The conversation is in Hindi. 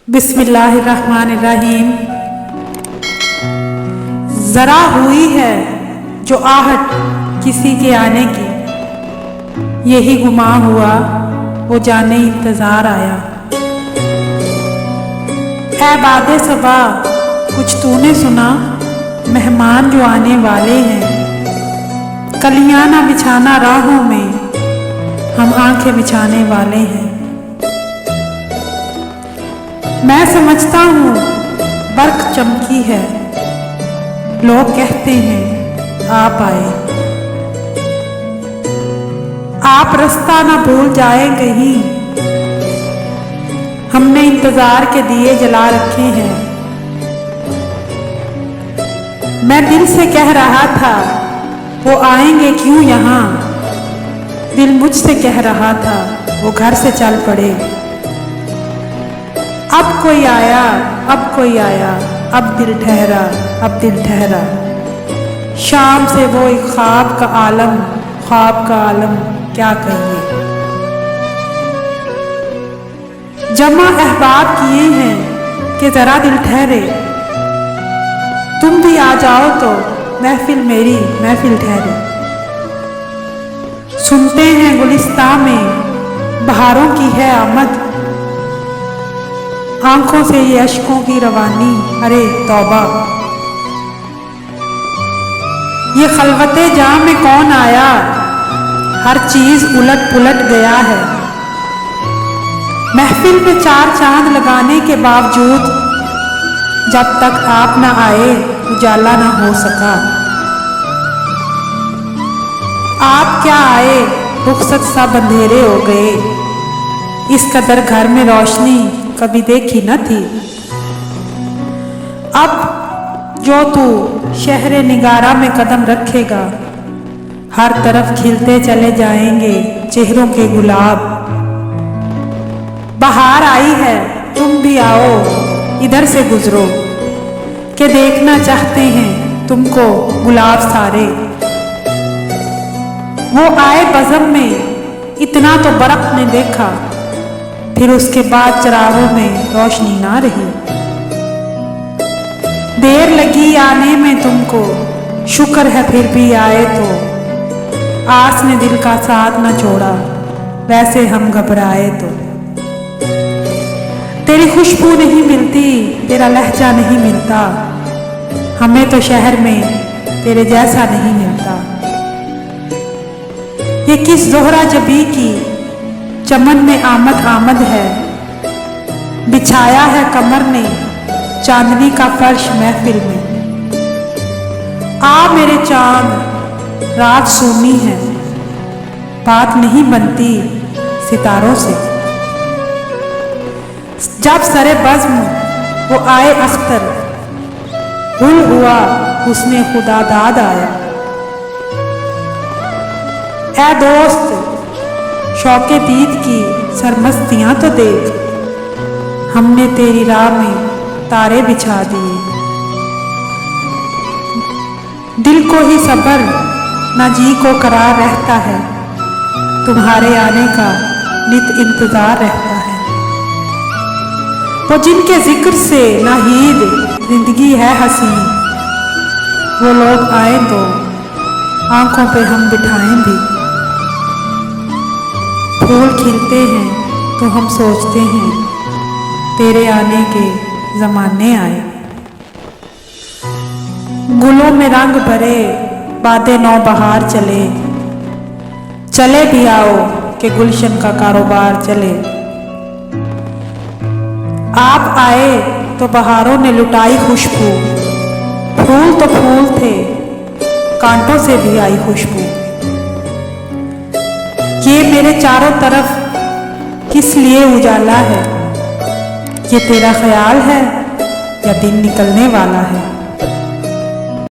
बिस्मिल्लाहिर्रहमानिर्रहीम। ज़रा हुई है जो आहट किसी के आने की, यही गुमा हुआ वो जाने इंतज़ार आया। ऐ बादे सबा कुछ तूने सुना, मेहमान जो आने वाले हैं। कलियां ना बिछाना राहों में, हम आंखें बिछाने वाले हैं। मैं समझता हूँ बर्क़ चमकी है, लोग कहते हैं आप आए। आप रास्ता ना भूल जाए कहीं, हमने इंतजार के दिए जला रखे हैं। मैं दिल से कह रहा था वो आएंगे क्यों यहाँ, दिल मुझसे कह रहा था वो घर से चल पड़े। अब कोई आया, अब कोई आया, अब दिल ठहरा, अब दिल ठहरा। शाम से वो एक ख्वाब का आलम क्या कहिए। जमा अहबाब किए हैं कि जरा दिल ठहरे, तुम भी आ जाओ तो महफिल मेरी महफिल ठहरे। सुनते हैं गुलिस्तां में बहारों की है आमद, आंखों से ये अश्कों की रवानी, अरे तौबा। ये खलवते जाम में कौन आया, हर चीज उलट पुलट गया है। महफिल पे चार चांद लगाने के बावजूद जब तक आप ना आए उजाला ना हो सका। आप क्या आए रुखसत सब अंधेरे हो गए, इस कदर घर में रोशनी कभी देखी न थी। अब जो तू शहरे निगारा में कदम रखेगा, हर तरफ खिलते चले जाएंगे चेहरों के गुलाब। बहार आई है तुम भी आओ इधर से गुजरो, के देखना चाहते हैं तुमको गुलाब सारे। वो आए बज़म में इतना तो बर्क़ ने देखा, फिर उसके बाद चिरागों में रोशनी ना रही। देर लगी आने में तुमको, शुक्र है फिर भी आए तो। आस ने दिल का साथ न छोड़ा, वैसे हम घबराए तो। तेरी खुशबू नहीं मिलती, तेरा लहजा नहीं मिलता, हमें तो शहर में तेरे जैसा नहीं मिलता। ये किस ज़ोहरा जबी की चमन में आमद है, बिछाया है कमर ने चांदनी का फर्श महफिल में। आ मेरे चांद, रात सूनी है, बात नहीं बनती सितारों से। जब सरे बज़्म वो आए अख्तर, गुल हुआ उसने खुदा दाद आया। ऐ दोस्त शौके दीद की सरमस्तियां तो देख, हमने तेरी राह में तारे बिछा दिए। दिल को ही सब्र ना जी को करार रहता है, तुम्हारे आने का नित इंतजार रहता है। वो जिनके जिक्र से नाहीद जिंदगी है हसीन, वो लोग आए तो आंखों पे हम बिठाएं भी। फूल खिलते हैं तो हम सोचते हैं तेरे आने के ज़माने आए। गुलों में रंग भरे बादे नौ बहार चले, चले भी आओ कि गुलशन का कारोबार चले। आप आए तो बहारों ने लुटाई खुशबू, फूल तो फूल थे कांटों से भी आई खुशबू। ये मेरे चारों तरफ किस लिए उजाला है, ये तेरा ख्याल है या दिन निकलने वाला है।